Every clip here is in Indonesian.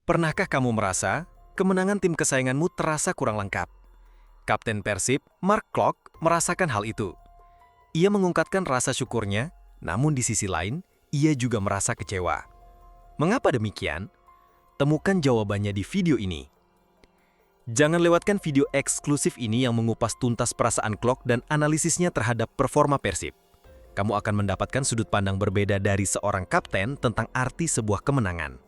Pernahkah kamu merasa kemenangan tim kesayanganmu terasa kurang lengkap? Kapten Persib, Mark Klok, merasakan hal itu. Ia mengungkapkan rasa syukurnya, namun di sisi lain, ia juga merasa kecewa. Mengapa demikian? Temukan jawabannya di video ini. Jangan lewatkan video eksklusif ini yang mengupas tuntas perasaan Klok dan analisisnya terhadap performa Persib. Kamu akan mendapatkan sudut pandang berbeda dari seorang kapten tentang arti sebuah kemenangan.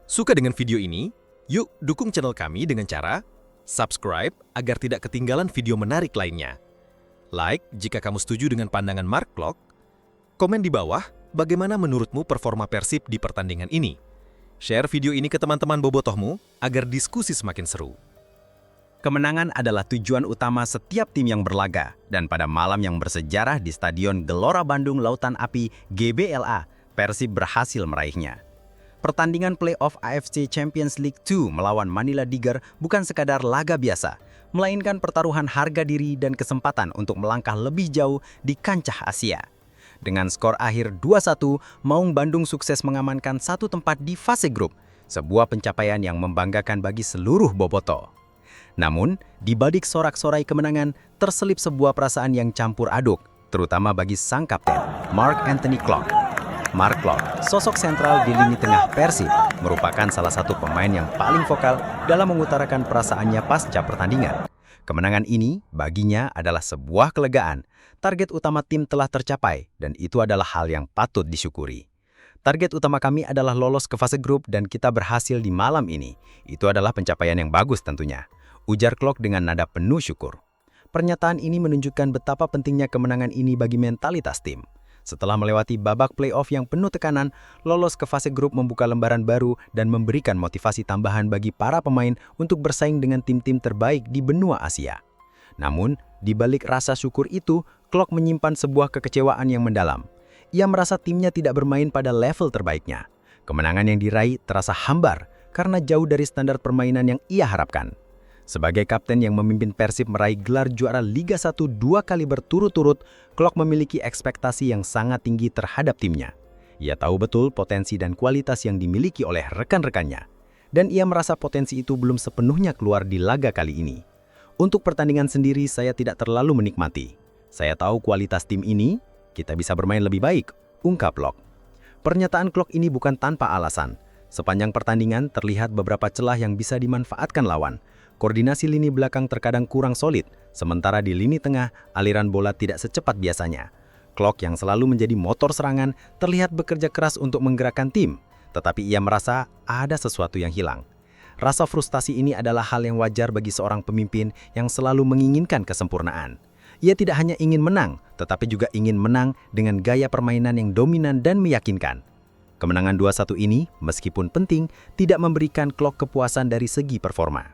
Suka dengan video ini? Yuk dukung channel kami dengan cara subscribe agar tidak ketinggalan video menarik lainnya. Like jika kamu setuju dengan pandangan Mark Klok. Komen di bawah bagaimana menurutmu performa Persib di pertandingan ini. Share video ini ke teman-teman bobotohmu agar diskusi semakin seru. Kemenangan adalah tujuan utama setiap tim yang berlaga, dan pada malam yang bersejarah di Stadion Gelora Bandung Lautan Api (GBLA), Persib berhasil meraihnya. Pertandingan playoff AFC Champions League 2 melawan Manila Tiger bukan sekadar laga biasa, melainkan pertaruhan harga diri dan kesempatan untuk melangkah lebih jauh di kancah Asia. Dengan skor akhir 2-1, Maung Bandung sukses mengamankan satu tempat di fase grup, sebuah pencapaian yang membanggakan bagi seluruh bobotoh. Namun, di balik sorak-sorai kemenangan, terselip sebuah perasaan yang campur aduk, terutama bagi sang kapten, Mark Anthony Klok. Mark Klok, sosok sentral di lini tengah Persib, merupakan salah satu pemain yang paling vokal dalam mengutarakan perasaannya pasca pertandingan. Kemenangan ini baginya adalah sebuah kelegaan. Target utama tim telah tercapai, dan itu adalah hal yang patut disyukuri. Target utama kami adalah lolos ke fase grup dan kita berhasil di malam ini. Itu adalah pencapaian yang bagus tentunya, ujar Klok dengan nada penuh syukur. Pernyataan ini menunjukkan betapa pentingnya kemenangan ini bagi mentalitas tim. Setelah melewati babak playoff yang penuh tekanan, lolos ke fase grup membuka lembaran baru dan memberikan motivasi tambahan bagi para pemain untuk bersaing dengan tim-tim terbaik di benua Asia. Namun, di balik rasa syukur itu, Klok menyimpan sebuah kekecewaan yang mendalam. Ia merasa timnya tidak bermain pada level terbaiknya. Kemenangan yang diraih terasa hambar karena jauh dari standar permainan yang ia harapkan. Sebagai kapten yang memimpin Persib meraih gelar juara Liga 1 2 kali berturut-turut, Klok memiliki ekspektasi yang sangat tinggi terhadap timnya. Ia tahu betul potensi dan kualitas yang dimiliki oleh rekan-rekannya. Dan ia merasa potensi itu belum sepenuhnya keluar di laga kali ini. Untuk pertandingan sendiri saya tidak terlalu menikmati. Saya tahu kualitas tim ini, kita bisa bermain lebih baik, ungkap Klok. Pernyataan Klok ini bukan tanpa alasan. Sepanjang pertandingan terlihat beberapa celah yang bisa dimanfaatkan lawan. Koordinasi lini belakang terkadang kurang solid, sementara di lini tengah, aliran bola tidak secepat biasanya. Klok yang selalu menjadi motor serangan terlihat bekerja keras untuk menggerakkan tim, tetapi ia merasa ada sesuatu yang hilang. Rasa frustasi ini adalah hal yang wajar bagi seorang pemimpin yang selalu menginginkan kesempurnaan. Ia tidak hanya ingin menang, tetapi juga ingin menang dengan gaya permainan yang dominan dan meyakinkan. Kemenangan 2-1 ini, meskipun penting, tidak memberikan Klok kepuasan dari segi performa.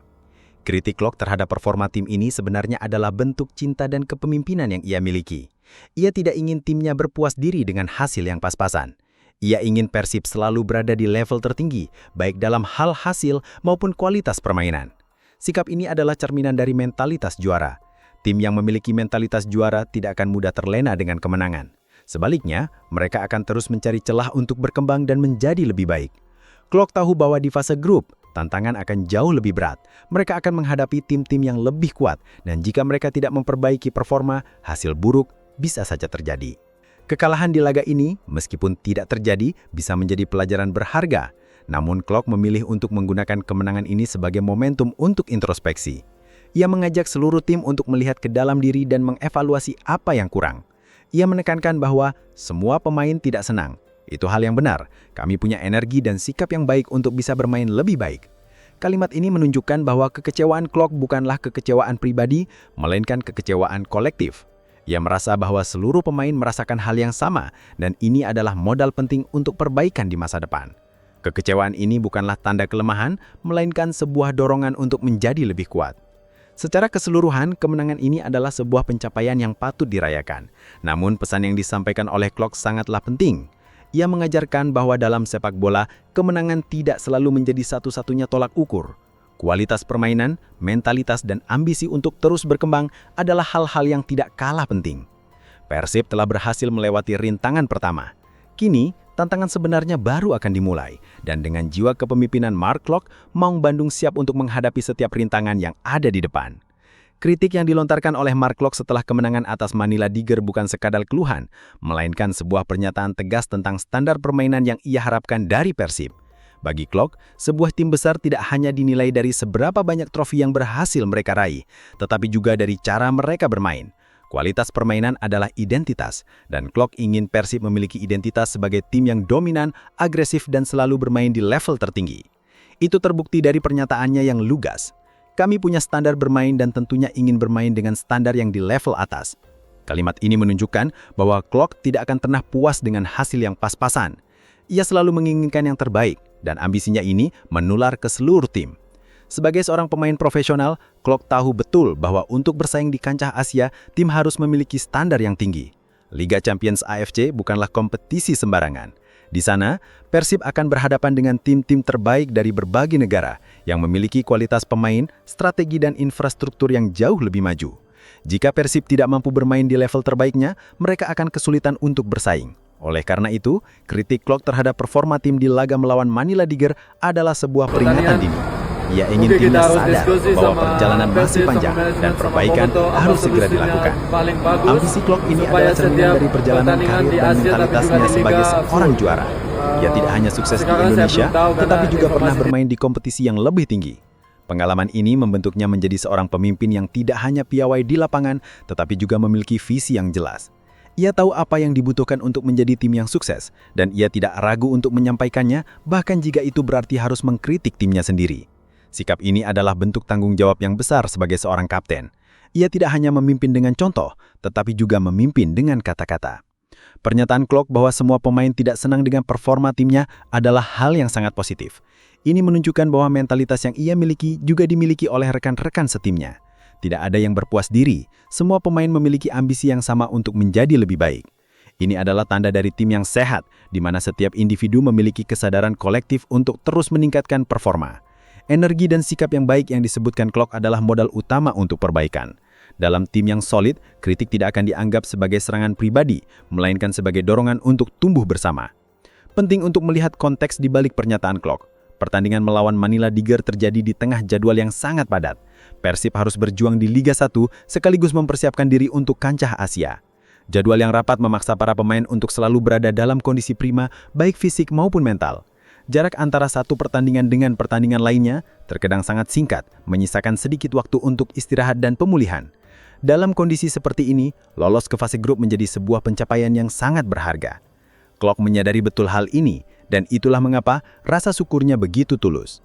Kritik Klok terhadap performa tim ini sebenarnya adalah bentuk cinta dan kepemimpinan yang ia miliki. Ia tidak ingin timnya berpuas diri dengan hasil yang pas-pasan. Ia ingin Persib selalu berada di level tertinggi, baik dalam hal hasil maupun kualitas permainan. Sikap ini adalah cerminan dari mentalitas juara. Tim yang memiliki mentalitas juara tidak akan mudah terlena dengan kemenangan. Sebaliknya, mereka akan terus mencari celah untuk berkembang dan menjadi lebih baik. Klok tahu bahwa di fase grup, tantangan akan jauh lebih berat. Mereka akan menghadapi tim-tim yang lebih kuat, dan jika mereka tidak memperbaiki performa, hasil buruk bisa saja terjadi. Kekalahan di laga ini, meskipun tidak terjadi, bisa menjadi pelajaran berharga. Namun Klok memilih untuk menggunakan kemenangan ini sebagai momentum untuk introspeksi. Ia mengajak seluruh tim untuk melihat ke dalam diri dan mengevaluasi apa yang kurang. Ia menekankan bahwa semua pemain tidak senang. Itu hal yang benar, kami punya energi dan sikap yang baik untuk bisa bermain lebih baik. Kalimat ini menunjukkan bahwa kekecewaan Klok bukanlah kekecewaan pribadi, melainkan kekecewaan kolektif. Ia merasa bahwa seluruh pemain merasakan hal yang sama, dan ini adalah modal penting untuk perbaikan di masa depan. Kekecewaan ini bukanlah tanda kelemahan, melainkan sebuah dorongan untuk menjadi lebih kuat. Secara keseluruhan, kemenangan ini adalah sebuah pencapaian yang patut dirayakan. Namun pesan yang disampaikan oleh Klok sangatlah penting. Ia mengajarkan bahwa dalam sepak bola, kemenangan tidak selalu menjadi satu-satunya tolak ukur. Kualitas permainan, mentalitas, dan ambisi untuk terus berkembang adalah hal-hal yang tidak kalah penting. Persib telah berhasil melewati rintangan pertama. Kini, tantangan sebenarnya baru akan dimulai, dan dengan jiwa kepemimpinan Mark Klok, Maung Bandung siap untuk menghadapi setiap rintangan yang ada di depan. Kritik yang dilontarkan oleh Mark Klok setelah kemenangan atas Manila Tiger bukan sekadar keluhan, melainkan sebuah pernyataan tegas tentang standar permainan yang ia harapkan dari Persib. Bagi Klok, sebuah tim besar tidak hanya dinilai dari seberapa banyak trofi yang berhasil mereka raih, tetapi juga dari cara mereka bermain. Kualitas permainan adalah identitas, dan Klok ingin Persib memiliki identitas sebagai tim yang dominan, agresif, dan selalu bermain di level tertinggi. Itu terbukti dari pernyataannya yang lugas. Kami punya standar bermain dan tentunya ingin bermain dengan standar yang di level atas. Kalimat ini menunjukkan bahwa Klok tidak akan pernah puas dengan hasil yang pas-pasan. Ia selalu menginginkan yang terbaik, dan ambisinya ini menular ke seluruh tim. Sebagai seorang pemain profesional, Klok tahu betul bahwa untuk bersaing di kancah Asia, tim harus memiliki standar yang tinggi. Liga Champions AFC bukanlah kompetisi sembarangan. Di sana, Persib akan berhadapan dengan tim-tim terbaik dari berbagai negara yang memiliki kualitas pemain, strategi dan infrastruktur yang jauh lebih maju. Jika Persib tidak mampu bermain di level terbaiknya, mereka akan kesulitan untuk bersaing. Oleh karena itu, kritik Klok terhadap performa tim di laga melawan Manila Tiger adalah sebuah peringatan dini. Ia ingin timnya sadar bahwa perjalanan masih panjang dan perbaikan harus segera dilakukan. Ambisi Klok ini adalah cerminan dari perjalanan karir dan mentalitasnya sebagai seorang juara. Ia tidak hanya sukses di Indonesia, tetapi juga pernah bermain di kompetisi yang lebih tinggi. Pengalaman ini membentuknya menjadi seorang pemimpin yang tidak hanya piawai di lapangan, tetapi juga memiliki visi yang jelas. Ia tahu apa yang dibutuhkan untuk menjadi tim yang sukses, dan ia tidak ragu untuk menyampaikannya, bahkan jika itu berarti harus mengkritik timnya sendiri. Sikap ini adalah bentuk tanggung jawab yang besar sebagai seorang kapten. Ia tidak hanya memimpin dengan contoh, tetapi juga memimpin dengan kata-kata. Pernyataan Klok bahwa semua pemain tidak senang dengan performa timnya adalah hal yang sangat positif. Ini menunjukkan bahwa mentalitas yang ia miliki juga dimiliki oleh rekan-rekan setimnya. Tidak ada yang berpuas diri, semua pemain memiliki ambisi yang sama untuk menjadi lebih baik. Ini adalah tanda dari tim yang sehat, di mana setiap individu memiliki kesadaran kolektif untuk terus meningkatkan performa. Energi dan sikap yang baik yang disebutkan Klok adalah modal utama untuk perbaikan. Dalam tim yang solid, kritik tidak akan dianggap sebagai serangan pribadi, melainkan sebagai dorongan untuk tumbuh bersama. Penting untuk melihat konteks di balik pernyataan Klok. Pertandingan melawan Manila Tiger terjadi di tengah jadwal yang sangat padat. Persib harus berjuang di Liga 1 sekaligus mempersiapkan diri untuk kancah Asia. Jadwal yang rapat memaksa para pemain untuk selalu berada dalam kondisi prima, baik fisik maupun mental. Jarak antara satu pertandingan dengan pertandingan lainnya terkadang sangat singkat, menyisakan sedikit waktu untuk istirahat dan pemulihan. Dalam kondisi seperti ini, lolos ke fase grup menjadi sebuah pencapaian yang sangat berharga. Klok menyadari betul hal ini, dan itulah mengapa rasa syukurnya begitu tulus.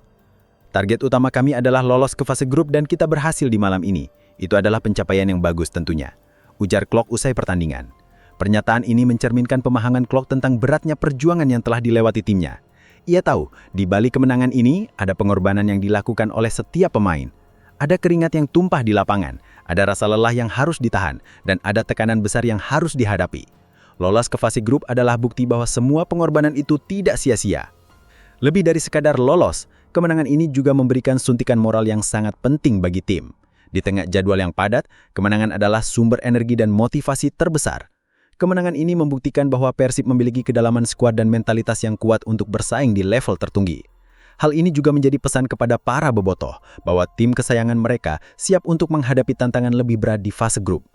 Target utama kami adalah lolos ke fase grup dan kita berhasil di malam ini. Itu adalah pencapaian yang bagus tentunya, ujar Klok usai pertandingan. Pernyataan ini mencerminkan pemahaman Klok tentang beratnya perjuangan yang telah dilewati timnya. Ia tahu, di balik kemenangan ini, ada pengorbanan yang dilakukan oleh setiap pemain. Ada keringat yang tumpah di lapangan, ada rasa lelah yang harus ditahan, dan ada tekanan besar yang harus dihadapi. Lolos ke fase grup adalah bukti bahwa semua pengorbanan itu tidak sia-sia. Lebih dari sekadar lolos, kemenangan ini juga memberikan suntikan moral yang sangat penting bagi tim. Di tengah jadwal yang padat, kemenangan adalah sumber energi dan motivasi terbesar. Kemenangan ini membuktikan bahwa Persib memiliki kedalaman skuad dan mentalitas yang kuat untuk bersaing di level tertinggi. Hal ini juga menjadi pesan kepada para bobotoh bahwa tim kesayangan mereka siap untuk menghadapi tantangan lebih berat di fase grup.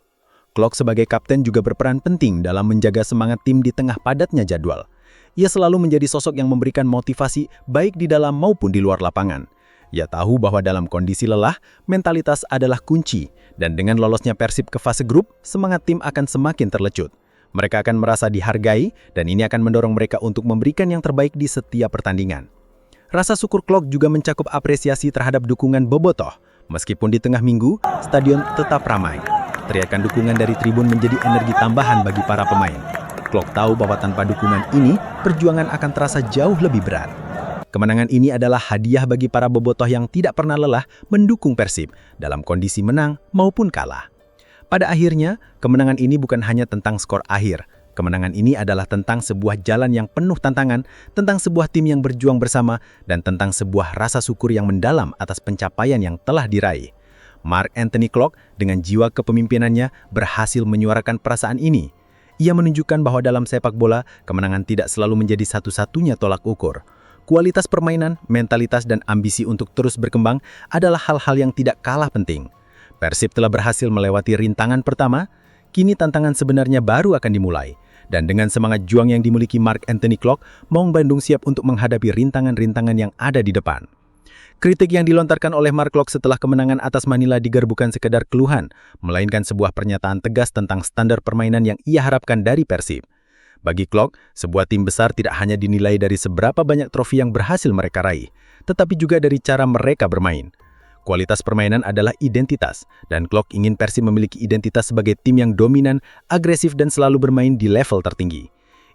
Klok sebagai kapten juga berperan penting dalam menjaga semangat tim di tengah padatnya jadwal. Ia selalu menjadi sosok yang memberikan motivasi baik di dalam maupun di luar lapangan. Ia tahu bahwa dalam kondisi lelah, mentalitas adalah kunci, dan dengan lolosnya Persib ke fase grup, semangat tim akan semakin terlecut. Mereka akan merasa dihargai, dan ini akan mendorong mereka untuk memberikan yang terbaik di setiap pertandingan. Rasa syukur Klok juga mencakup apresiasi terhadap dukungan bobotoh. Meskipun di tengah minggu, stadion tetap ramai. Teriakan dukungan dari tribun menjadi energi tambahan bagi para pemain. Klok tahu bahwa tanpa dukungan ini, perjuangan akan terasa jauh lebih berat. Kemenangan ini adalah hadiah bagi para bobotoh yang tidak pernah lelah mendukung Persib dalam kondisi menang maupun kalah. Pada akhirnya, kemenangan ini bukan hanya tentang skor akhir. Kemenangan ini adalah tentang sebuah jalan yang penuh tantangan, tentang sebuah tim yang berjuang bersama, dan tentang sebuah rasa syukur yang mendalam atas pencapaian yang telah diraih. Mark Anthony Klok dengan jiwa kepemimpinannya berhasil menyuarakan perasaan ini. Ia menunjukkan bahwa dalam sepak bola, kemenangan tidak selalu menjadi satu-satunya tolak ukur. Kualitas permainan, mentalitas, dan ambisi untuk terus berkembang adalah hal-hal yang tidak kalah penting. Persib telah berhasil melewati rintangan pertama, kini tantangan sebenarnya baru akan dimulai. Dan dengan semangat juang yang dimiliki Mark Anthony Klok, Maung Bandung siap untuk menghadapi rintangan-rintangan yang ada di depan. Kritik yang dilontarkan oleh Mark Klok setelah kemenangan atas Manila Diger bukan sekedar keluhan, melainkan sebuah pernyataan tegas tentang standar permainan yang ia harapkan dari Persib. Bagi Klok, sebuah tim besar tidak hanya dinilai dari seberapa banyak trofi yang berhasil mereka raih, tetapi juga dari cara mereka bermain. Kualitas permainan adalah identitas, dan Klok ingin Persib memiliki identitas sebagai tim yang dominan, agresif, dan selalu bermain di level tertinggi.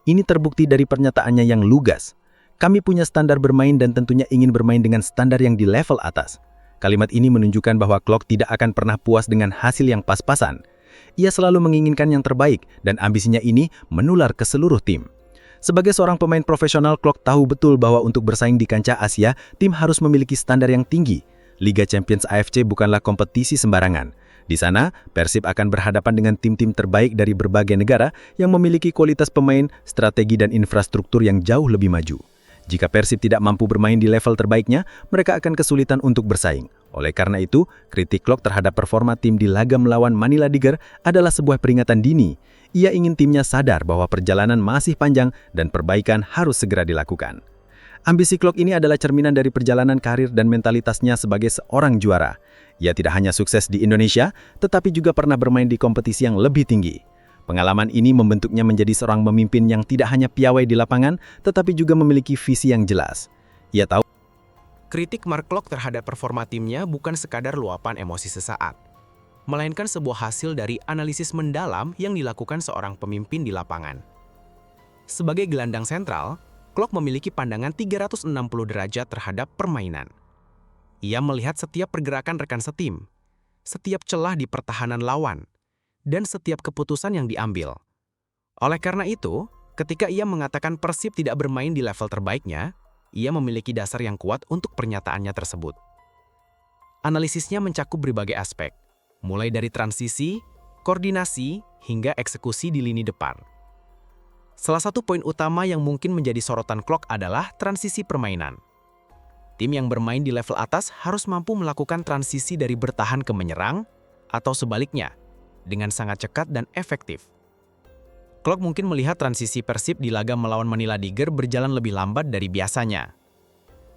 Ini terbukti dari pernyataannya yang lugas. Kami punya standar bermain dan tentunya ingin bermain dengan standar yang di level atas. Kalimat ini menunjukkan bahwa Klok tidak akan pernah puas dengan hasil yang pas-pasan. Ia selalu menginginkan yang terbaik dan ambisinya ini menular ke seluruh tim. Sebagai seorang pemain profesional, Klok tahu betul bahwa untuk bersaing di kancah Asia, tim harus memiliki standar yang tinggi. Liga Champions AFC bukanlah kompetisi sembarangan. Di sana, Persib akan berhadapan dengan tim-tim terbaik dari berbagai negara yang memiliki kualitas pemain, strategi dan infrastruktur yang jauh lebih maju. Jika Persib tidak mampu bermain di level terbaiknya, mereka akan kesulitan untuk bersaing. Oleh karena itu, kritik Klok terhadap performa tim di laga melawan Manila Diger adalah sebuah peringatan dini. Ia ingin timnya sadar bahwa perjalanan masih panjang dan perbaikan harus segera dilakukan. Ambisi Klok ini adalah cerminan dari perjalanan karir dan mentalitasnya sebagai seorang juara. Ia tidak hanya sukses di Indonesia, tetapi juga pernah bermain di kompetisi yang lebih tinggi. Pengalaman ini membentuknya menjadi seorang pemimpin yang tidak hanya piawai di lapangan, tetapi juga memiliki visi yang jelas. Ia tahu Kritik Mark Klok terhadap performa timnya bukan sekadar luapan emosi sesaat, melainkan sebuah hasil dari analisis mendalam yang dilakukan seorang pemimpin di lapangan. Sebagai gelandang sentral, Klok memiliki pandangan 360 derajat terhadap permainan. Ia melihat setiap pergerakan rekan setim, setiap celah di pertahanan lawan, dan setiap keputusan yang diambil. Oleh karena itu, ketika ia mengatakan Persib tidak bermain di level terbaiknya, ia memiliki dasar yang kuat untuk pernyataannya tersebut. Analisisnya mencakup berbagai aspek, mulai dari transisi, koordinasi, hingga eksekusi di lini depan. Salah satu poin utama yang mungkin menjadi sorotan Klok adalah transisi permainan. Tim yang bermain di level atas harus mampu melakukan transisi dari bertahan ke menyerang, atau sebaliknya, dengan sangat cekat dan efektif. Klok mungkin melihat transisi Persib di laga melawan Manila Diger berjalan lebih lambat dari biasanya.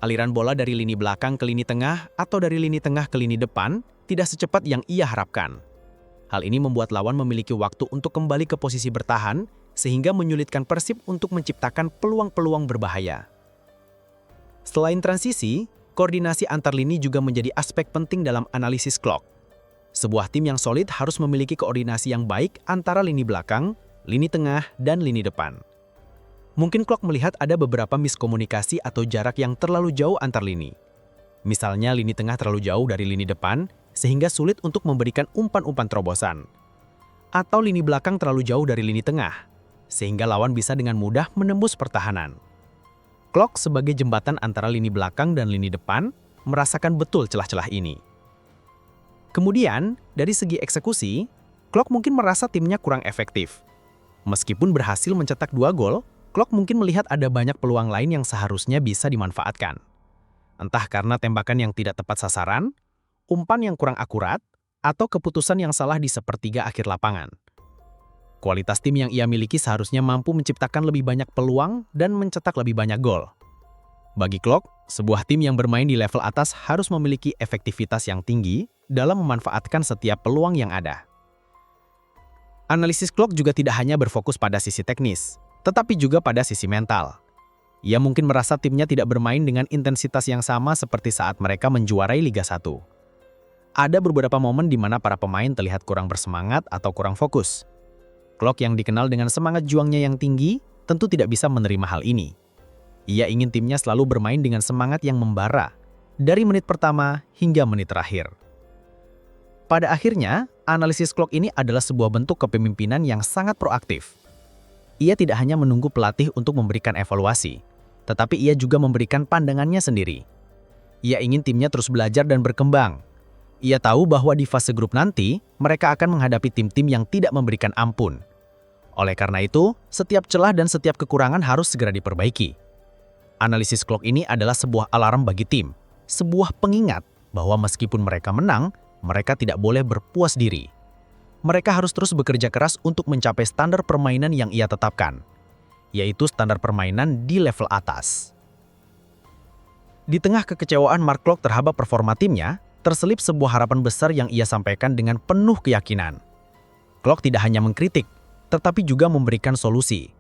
Aliran bola dari lini belakang ke lini tengah atau dari lini tengah ke lini depan tidak secepat yang ia harapkan. Hal ini membuat lawan memiliki waktu untuk kembali ke posisi bertahan sehingga menyulitkan Persib untuk menciptakan peluang-peluang berbahaya. Selain transisi, koordinasi antar lini juga menjadi aspek penting dalam analisis Klok. Sebuah tim yang solid harus memiliki koordinasi yang baik antara lini belakang, lini tengah, dan lini depan. Mungkin Klok melihat ada beberapa miskomunikasi atau jarak yang terlalu jauh antar lini. Misalnya lini tengah terlalu jauh dari lini depan, sehingga sulit untuk memberikan umpan-umpan terobosan. Atau lini belakang terlalu jauh dari lini tengah, sehingga lawan bisa dengan mudah menembus pertahanan. Klok sebagai jembatan antara lini belakang dan lini depan, merasakan betul celah-celah ini. Kemudian, dari segi eksekusi, Klok mungkin merasa timnya kurang efektif. Meskipun berhasil mencetak 2 gol, Klok mungkin melihat ada banyak peluang lain yang seharusnya bisa dimanfaatkan. Entah karena tembakan yang tidak tepat sasaran, umpan yang kurang akurat, atau keputusan yang salah di sepertiga akhir lapangan. Kualitas tim yang ia miliki seharusnya mampu menciptakan lebih banyak peluang dan mencetak lebih banyak gol. Bagi Klok, sebuah tim yang bermain di level atas harus memiliki efektivitas yang tinggi dalam memanfaatkan setiap peluang yang ada. Analisis Klok juga tidak hanya berfokus pada sisi teknis, tetapi juga pada sisi mental. Ia mungkin merasa timnya tidak bermain dengan intensitas yang sama seperti saat mereka menjuarai Liga 1. Ada beberapa momen di mana para pemain terlihat kurang bersemangat atau kurang fokus. Klok yang dikenal dengan semangat juangnya yang tinggi, tentu tidak bisa menerima hal ini. Ia ingin timnya selalu bermain dengan semangat yang membara, dari menit pertama hingga menit terakhir. Pada akhirnya, analisis Klok ini adalah sebuah bentuk kepemimpinan yang sangat proaktif. Ia tidak hanya menunggu pelatih untuk memberikan evaluasi, tetapi ia juga memberikan pandangannya sendiri. Ia ingin timnya terus belajar dan berkembang. Ia tahu bahwa di fase grup nanti, mereka akan menghadapi tim-tim yang tidak memberikan ampun. Oleh karena itu, setiap celah dan setiap kekurangan harus segera diperbaiki. Analisis Klok ini adalah sebuah alarm bagi tim, sebuah pengingat bahwa meskipun mereka menang, mereka tidak boleh berpuas diri. Mereka harus terus bekerja keras untuk mencapai standar permainan yang ia tetapkan, yaitu standar permainan di level atas. Di tengah kekecewaan Mark Klok terhadap performa timnya, terselip sebuah harapan besar yang ia sampaikan dengan penuh keyakinan. Klok tidak hanya mengkritik, tetapi juga memberikan solusi.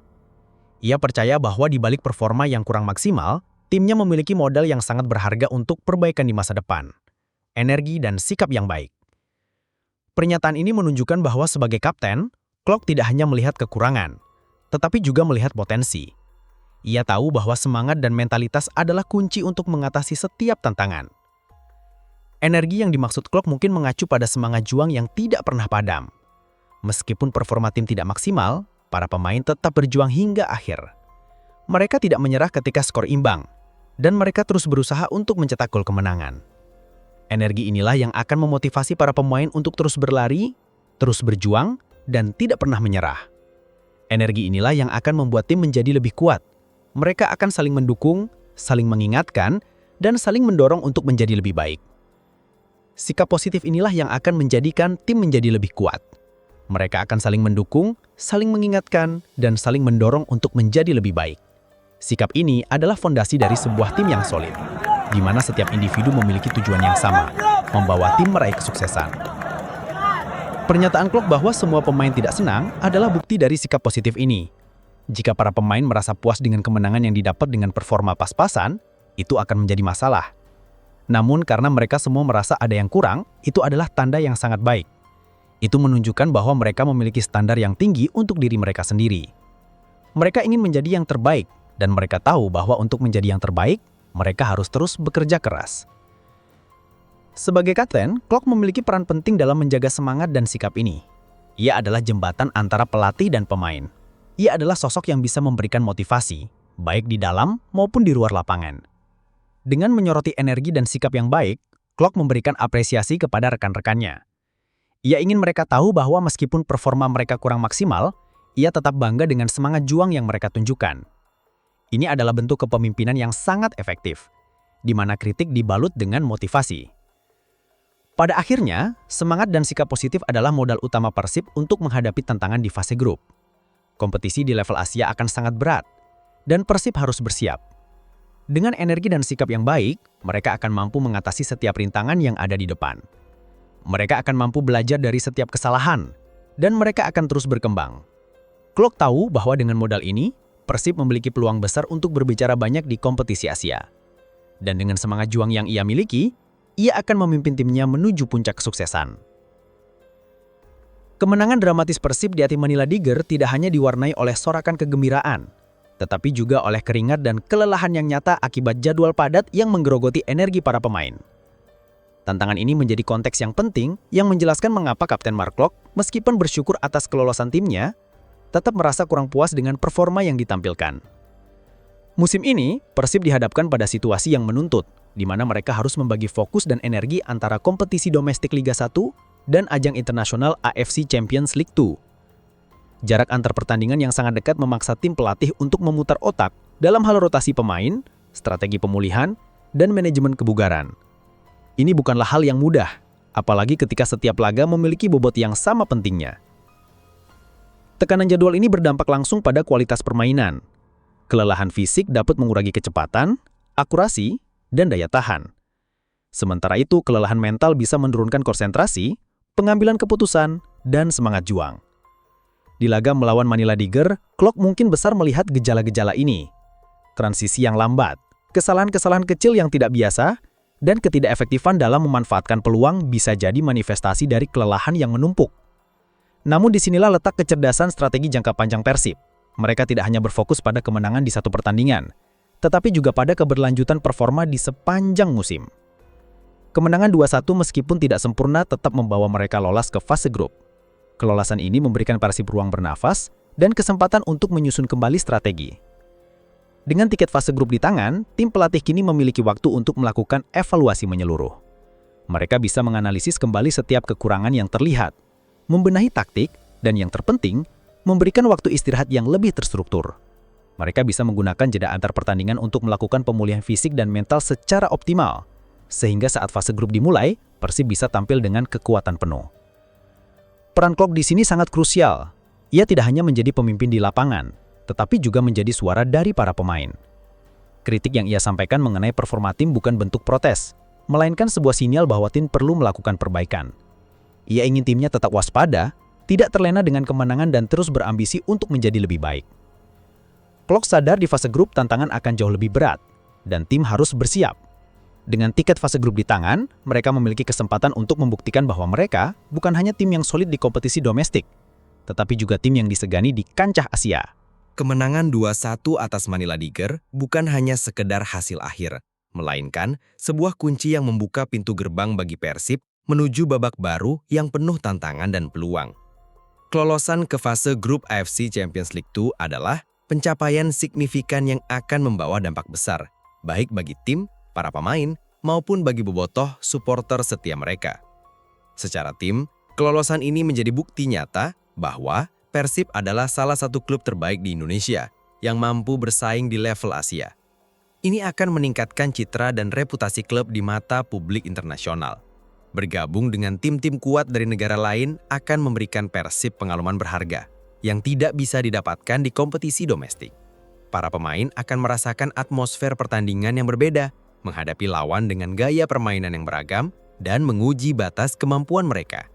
Ia percaya bahwa di balik performa yang kurang maksimal, timnya memiliki modal yang sangat berharga untuk perbaikan di masa depan, energi dan sikap yang baik. Pernyataan ini menunjukkan bahwa sebagai kapten, Klok tidak hanya melihat kekurangan, tetapi juga melihat potensi. Ia tahu bahwa semangat dan mentalitas adalah kunci untuk mengatasi setiap tantangan. Energi yang dimaksud Klok mungkin mengacu pada semangat juang yang tidak pernah padam. Meskipun performa tim tidak maksimal, para pemain tetap berjuang hingga akhir. Mereka tidak menyerah ketika skor imbang, dan mereka terus berusaha untuk mencetak gol kemenangan. Energi inilah yang akan memotivasi para pemain untuk terus berlari, terus berjuang, dan tidak pernah menyerah. Energi inilah yang akan membuat tim menjadi lebih kuat. Mereka akan saling mendukung, saling mengingatkan, dan saling mendorong untuk menjadi lebih baik. Sikap positif inilah yang akan menjadikan tim menjadi lebih kuat. Mereka akan saling mendukung, saling mengingatkan, dan saling mendorong untuk menjadi lebih baik. Sikap ini adalah fondasi dari sebuah tim yang solid, di mana setiap individu memiliki tujuan yang sama, membawa tim meraih kesuksesan. Pernyataan Klok bahwa semua pemain tidak senang adalah bukti dari sikap positif ini. Jika para pemain merasa puas dengan kemenangan yang didapat dengan performa pas-pasan, itu akan menjadi masalah. Namun karena mereka semua merasa ada yang kurang, itu adalah tanda yang sangat baik. Itu menunjukkan bahwa mereka memiliki standar yang tinggi untuk diri mereka sendiri. Mereka ingin menjadi yang terbaik, dan mereka tahu bahwa untuk menjadi yang terbaik, mereka harus terus bekerja keras. Sebagai kapten, Klok memiliki peran penting dalam menjaga semangat dan sikap ini. Ia adalah jembatan antara pelatih dan pemain. Ia adalah sosok yang bisa memberikan motivasi, baik di dalam maupun di luar lapangan. Dengan menyoroti energi dan sikap yang baik, Klok memberikan apresiasi kepada rekan-rekannya. Ia ingin mereka tahu bahwa meskipun performa mereka kurang maksimal, ia tetap bangga dengan semangat juang yang mereka tunjukkan. Ini adalah bentuk kepemimpinan yang sangat efektif, di mana kritik dibalut dengan motivasi. Pada akhirnya, semangat dan sikap positif adalah modal utama Persib untuk menghadapi tantangan di fase grup. Kompetisi di level Asia akan sangat berat, dan Persib harus bersiap. Dengan energi dan sikap yang baik, mereka akan mampu mengatasi setiap rintangan yang ada di depan. Mereka akan mampu belajar dari setiap kesalahan, dan mereka akan terus berkembang. Klok tahu bahwa dengan modal ini, Persib memiliki peluang besar untuk berbicara banyak di kompetisi Asia. Dan dengan semangat juang yang ia miliki, ia akan memimpin timnya menuju puncak kesuksesan. Kemenangan dramatis Persib di hati Manila Tiger tidak hanya diwarnai oleh sorakan kegembiraan, tetapi juga oleh keringat dan kelelahan yang nyata akibat jadwal padat yang menggerogoti energi para pemain. Tantangan ini menjadi konteks yang penting yang menjelaskan mengapa Kapten Mark Klok, meskipun bersyukur atas kelolosan timnya, tetap merasa kurang puas dengan performa yang ditampilkan. Musim ini, Persib dihadapkan pada situasi yang menuntut, di mana mereka harus membagi fokus dan energi antara kompetisi domestik Liga 1 dan ajang internasional AFC Champions League 2. Jarak antar pertandingan yang sangat dekat memaksa tim pelatih untuk memutar otak dalam hal rotasi pemain, strategi pemulihan, dan manajemen kebugaran. Ini bukanlah hal yang mudah, apalagi ketika setiap laga memiliki bobot yang sama pentingnya. Tekanan jadwal ini berdampak langsung pada kualitas permainan. Kelelahan fisik dapat mengurangi kecepatan, akurasi, dan daya tahan. Sementara itu, kelelahan mental bisa menurunkan konsentrasi, pengambilan keputusan, dan semangat juang. Di laga melawan Manila Tiger, Klok mungkin besar melihat gejala-gejala ini. Transisi yang lambat, kesalahan-kesalahan kecil yang tidak biasa, dan ketidakefektifan dalam memanfaatkan peluang bisa jadi manifestasi dari kelelahan yang menumpuk. Namun disinilah letak kecerdasan strategi jangka panjang Persib. Mereka tidak hanya berfokus pada kemenangan di satu pertandingan, tetapi juga pada keberlanjutan performa di sepanjang musim. Kemenangan 2-1 meskipun tidak sempurna tetap membawa mereka lolos ke fase grup. Kelolosan ini memberikan Persib ruang bernafas dan kesempatan untuk menyusun kembali strategi. Dengan tiket fase grup di tangan, tim pelatih kini memiliki waktu untuk melakukan evaluasi menyeluruh. Mereka bisa menganalisis kembali setiap kekurangan yang terlihat, membenahi taktik, dan yang terpenting, memberikan waktu istirahat yang lebih terstruktur. Mereka bisa menggunakan jeda antar pertandingan untuk melakukan pemulihan fisik dan mental secara optimal, sehingga saat fase grup dimulai, Persib bisa tampil dengan kekuatan penuh. Peran Klok di sini sangat krusial. Ia tidak hanya menjadi pemimpin di lapangan, tetapi juga menjadi suara dari para pemain. Kritik yang ia sampaikan mengenai performa tim bukan bentuk protes, melainkan sebuah sinyal bahwa tim perlu melakukan perbaikan. Ia ingin timnya tetap waspada, tidak terlena dengan kemenangan dan terus berambisi untuk menjadi lebih baik. Klok sadar di fase grup tantangan akan jauh lebih berat, dan tim harus bersiap. Dengan tiket fase grup di tangan, mereka memiliki kesempatan untuk membuktikan bahwa mereka bukan hanya tim yang solid di kompetisi domestik, tetapi juga tim yang disegani di kancah Asia. Kemenangan 2-1 atas Manila Tiger bukan hanya sekedar hasil akhir, melainkan sebuah kunci yang membuka pintu gerbang bagi Persib menuju babak baru yang penuh tantangan dan peluang. Kelolosan ke fase grup AFC Champions League 2 adalah pencapaian signifikan yang akan membawa dampak besar, baik bagi tim, para pemain, maupun bagi bobotoh supporter setia mereka. Secara tim, kelolosan ini menjadi bukti nyata bahwa Persib adalah salah satu klub terbaik di Indonesia yang mampu bersaing di level Asia. Ini akan meningkatkan citra dan reputasi klub di mata publik internasional. Bergabung dengan tim-tim kuat dari negara lain akan memberikan Persib pengalaman berharga yang tidak bisa didapatkan di kompetisi domestik. Para pemain akan merasakan atmosfer pertandingan yang berbeda, menghadapi lawan dengan gaya permainan yang beragam, dan menguji batas kemampuan mereka.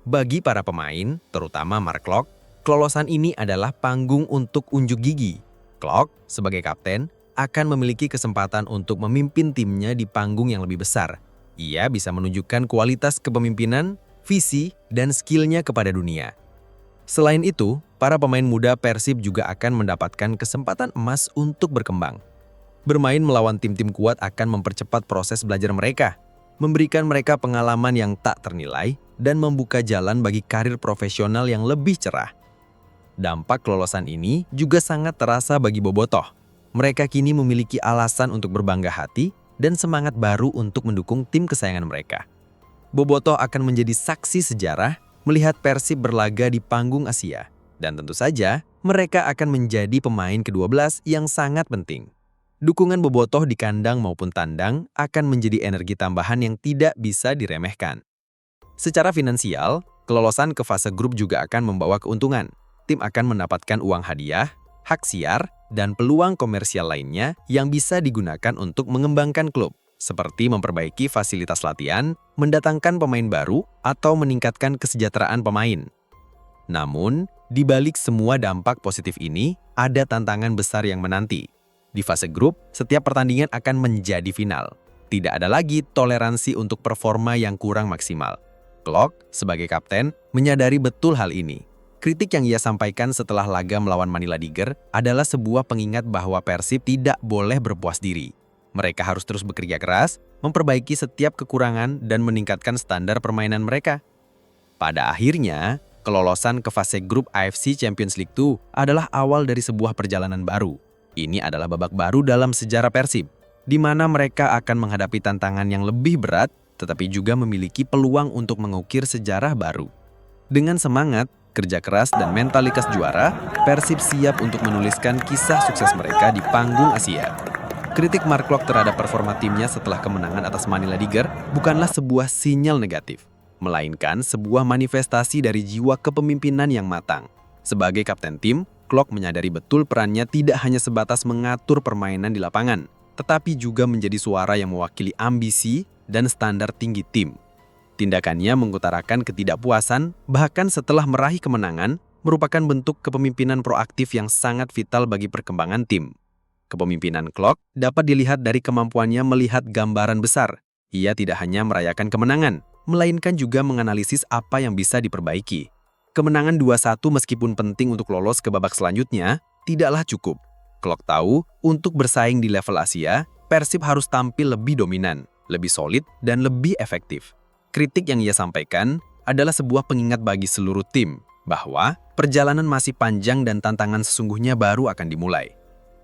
Bagi para pemain, terutama Mark Klok, kelolosan ini adalah panggung untuk unjuk gigi. Klok, sebagai kapten, akan memiliki kesempatan untuk memimpin timnya di panggung yang lebih besar. Ia bisa menunjukkan kualitas kepemimpinan, visi, dan skill-nya kepada dunia. Selain itu, para pemain muda Persib juga akan mendapatkan kesempatan emas untuk berkembang. Bermain melawan tim-tim kuat akan mempercepat proses belajar mereka, memberikan mereka pengalaman yang tak ternilai, dan membuka jalan bagi karir profesional yang lebih cerah. Dampak kelolosan ini juga sangat terasa bagi bobotoh. Mereka kini memiliki alasan untuk berbangga hati dan semangat baru untuk mendukung tim kesayangan mereka. Bobotoh akan menjadi saksi sejarah melihat Persib berlaga di panggung Asia. Dan tentu saja, mereka akan menjadi pemain ke-12 yang sangat penting. Dukungan bobotoh di kandang maupun tandang akan menjadi energi tambahan yang tidak bisa diremehkan. Secara finansial, kelolosan ke fase grup juga akan membawa keuntungan. Tim akan mendapatkan uang hadiah, hak siar, dan peluang komersial lainnya yang bisa digunakan untuk mengembangkan klub, seperti memperbaiki fasilitas latihan, mendatangkan pemain baru, atau meningkatkan kesejahteraan pemain. Namun, di balik semua dampak positif ini, ada tantangan besar yang menanti. Di fase grup, setiap pertandingan akan menjadi final. Tidak ada lagi toleransi untuk performa yang kurang maksimal. Klok, sebagai kapten, menyadari betul hal ini. Kritik yang ia sampaikan setelah laga melawan Manila Tiger adalah sebuah pengingat bahwa Persib tidak boleh berpuas diri. Mereka harus terus bekerja keras, memperbaiki setiap kekurangan, dan meningkatkan standar permainan mereka. Pada akhirnya, kelolosan ke fase grup AFC Champions League 2 adalah awal dari sebuah perjalanan baru. Ini adalah babak baru dalam sejarah Persib, di mana mereka akan menghadapi tantangan yang lebih berat, tetapi juga memiliki peluang untuk mengukir sejarah baru. Dengan semangat, kerja keras, dan mentalitas juara, Persib siap untuk menuliskan kisah sukses mereka di panggung Asia. Kritik Mark Klok terhadap performa timnya setelah kemenangan atas Manila Tiger bukanlah sebuah sinyal negatif, melainkan sebuah manifestasi dari jiwa kepemimpinan yang matang. Sebagai kapten tim, Klok menyadari betul perannya tidak hanya sebatas mengatur permainan di lapangan, tetapi juga menjadi suara yang mewakili ambisi dan standar tinggi tim. Tindakannya mengutarakan ketidakpuasan, bahkan setelah meraih kemenangan, merupakan bentuk kepemimpinan proaktif yang sangat vital bagi perkembangan tim. Kepemimpinan Klok dapat dilihat dari kemampuannya melihat gambaran besar. Ia tidak hanya merayakan kemenangan, melainkan juga menganalisis apa yang bisa diperbaiki. Kemenangan 2-1 meskipun penting untuk lolos ke babak selanjutnya, tidaklah cukup. Klok tahu, untuk bersaing di level Asia, Persib harus tampil lebih dominan, lebih solid, dan lebih efektif. Kritik yang ia sampaikan adalah sebuah pengingat bagi seluruh tim, bahwa perjalanan masih panjang dan tantangan sesungguhnya baru akan dimulai.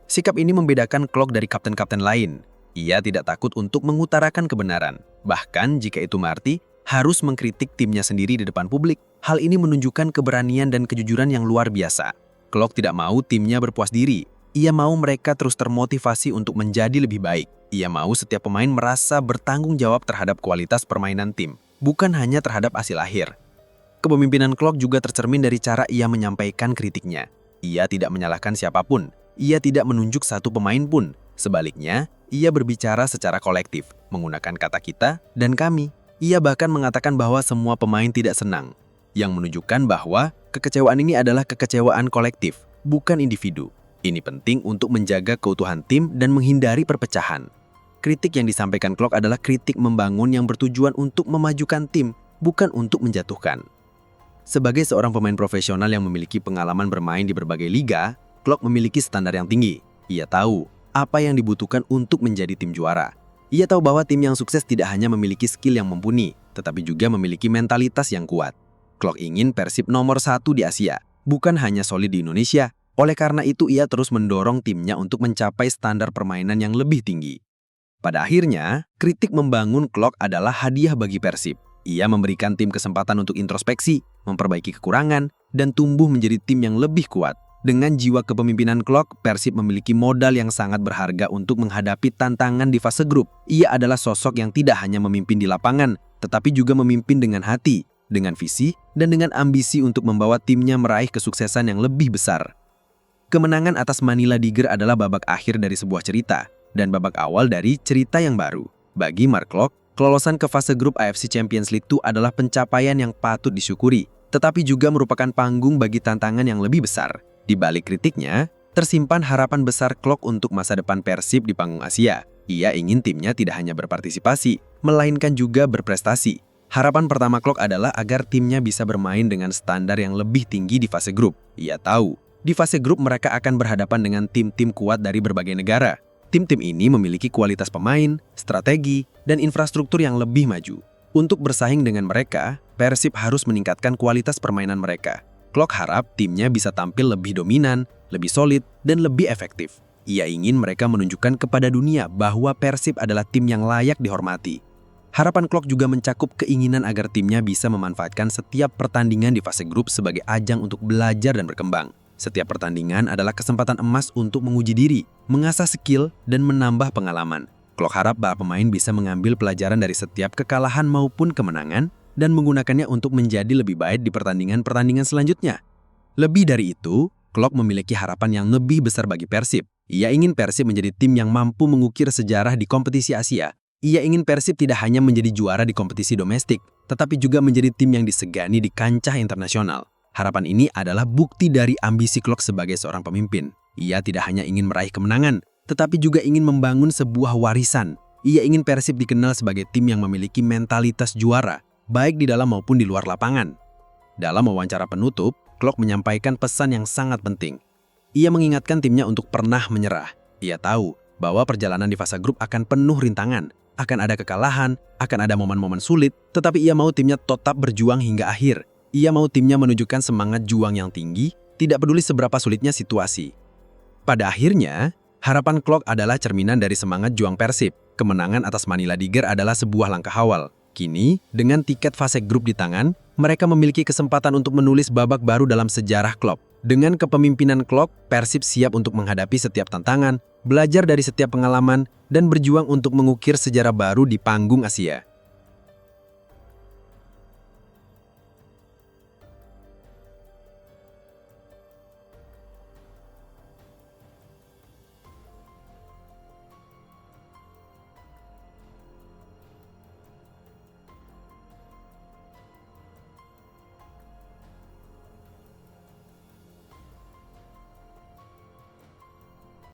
Sikap ini membedakan Klok dari kapten-kapten lain. Ia tidak takut untuk mengutarakan kebenaran, bahkan jika itu berarti harus mengkritik timnya sendiri di depan publik. Hal ini menunjukkan keberanian dan kejujuran yang luar biasa. Klok tidak mau timnya berpuas diri. Ia mau mereka terus termotivasi untuk menjadi lebih baik. Ia mau setiap pemain merasa bertanggung jawab terhadap kualitas permainan tim, bukan hanya terhadap hasil akhir. Kepemimpinan Klok juga tercermin dari cara ia menyampaikan kritiknya. Ia tidak menyalahkan siapapun. Ia tidak menunjuk satu pemain pun. Sebaliknya, ia berbicara secara kolektif, menggunakan kata kita dan kami. Ia bahkan mengatakan bahwa semua pemain tidak senang, yang menunjukkan bahwa kekecewaan ini adalah kekecewaan kolektif, bukan individu. Ini penting untuk menjaga keutuhan tim dan menghindari perpecahan. Kritik yang disampaikan Klok adalah kritik membangun yang bertujuan untuk memajukan tim, bukan untuk menjatuhkan. Sebagai seorang pemain profesional yang memiliki pengalaman bermain di berbagai liga, Klok memiliki standar yang tinggi. Ia tahu apa yang dibutuhkan untuk menjadi tim juara. Ia tahu bahwa tim yang sukses tidak hanya memiliki skill yang mumpuni, tetapi juga memiliki mentalitas yang kuat. Klok ingin Persib nomor 1 di Asia, bukan hanya solid di Indonesia. Oleh karena itu, ia terus mendorong timnya untuk mencapai standar permainan yang lebih tinggi. Pada akhirnya, kritik membangun Klok adalah hadiah bagi Persib. Ia memberikan tim kesempatan untuk introspeksi, memperbaiki kekurangan, dan tumbuh menjadi tim yang lebih kuat. Dengan jiwa kepemimpinan Klok, Persib memiliki modal yang sangat berharga untuk menghadapi tantangan di fase grup. Ia adalah sosok yang tidak hanya memimpin di lapangan, tetapi juga memimpin dengan hati, dengan visi, dan dengan ambisi untuk membawa timnya meraih kesuksesan yang lebih besar. Kemenangan atas Manila Tiger adalah babak akhir dari sebuah cerita, dan babak awal dari cerita yang baru. Bagi Mark Klok, kelolosan ke fase grup AFC Champions League itu adalah pencapaian yang patut disyukuri, tetapi juga merupakan panggung bagi tantangan yang lebih besar. Di balik kritiknya, tersimpan harapan besar Klok untuk masa depan Persib di panggung Asia. Ia ingin timnya tidak hanya berpartisipasi, melainkan juga berprestasi. Harapan pertama Klok adalah agar timnya bisa bermain dengan standar yang lebih tinggi di fase grup. Ia tahu, di fase grup mereka akan berhadapan dengan tim-tim kuat dari berbagai negara. Tim-tim ini memiliki kualitas pemain, strategi, dan infrastruktur yang lebih maju. Untuk bersaing dengan mereka, Persib harus meningkatkan kualitas permainan mereka. Klok harap timnya bisa tampil lebih dominan, lebih solid, dan lebih efektif. Ia ingin mereka menunjukkan kepada dunia bahwa Persib adalah tim yang layak dihormati. Harapan Klok juga mencakup keinginan agar timnya bisa memanfaatkan setiap pertandingan di fase grup sebagai ajang untuk belajar dan berkembang. Setiap pertandingan adalah kesempatan emas untuk menguji diri, mengasah skill, dan menambah pengalaman. Klok harap para pemain bisa mengambil pelajaran dari setiap kekalahan maupun kemenangan dan menggunakannya untuk menjadi lebih baik di pertandingan-pertandingan selanjutnya. Lebih dari itu, Klok memiliki harapan yang lebih besar bagi Persib. Ia ingin Persib menjadi tim yang mampu mengukir sejarah di kompetisi Asia. Ia ingin Persib tidak hanya menjadi juara di kompetisi domestik, tetapi juga menjadi tim yang disegani di kancah internasional. Harapan ini adalah bukti dari ambisi Klok sebagai seorang pemimpin. Ia tidak hanya ingin meraih kemenangan, tetapi juga ingin membangun sebuah warisan. Ia ingin Persib dikenal sebagai tim yang memiliki mentalitas juara, baik di dalam maupun di luar lapangan. Dalam wawancara penutup, Klok menyampaikan pesan yang sangat penting. Ia mengingatkan timnya untuk pernah menyerah. Ia tahu bahwa perjalanan di fase grup akan penuh rintangan, akan ada kekalahan, akan ada momen-momen sulit, tetapi ia mau timnya tetap berjuang hingga akhir. Ia mau timnya menunjukkan semangat juang yang tinggi, tidak peduli seberapa sulitnya situasi. Pada akhirnya, harapan Klok adalah cerminan dari semangat juang Persib. Kemenangan atas Manila Tiger adalah sebuah langkah awal. Kini, dengan tiket fase grup di tangan, mereka memiliki kesempatan untuk menulis babak baru dalam sejarah klub. Dengan kepemimpinan Klok, Persib siap untuk menghadapi setiap tantangan, belajar dari setiap pengalaman, dan berjuang untuk mengukir sejarah baru di panggung Asia.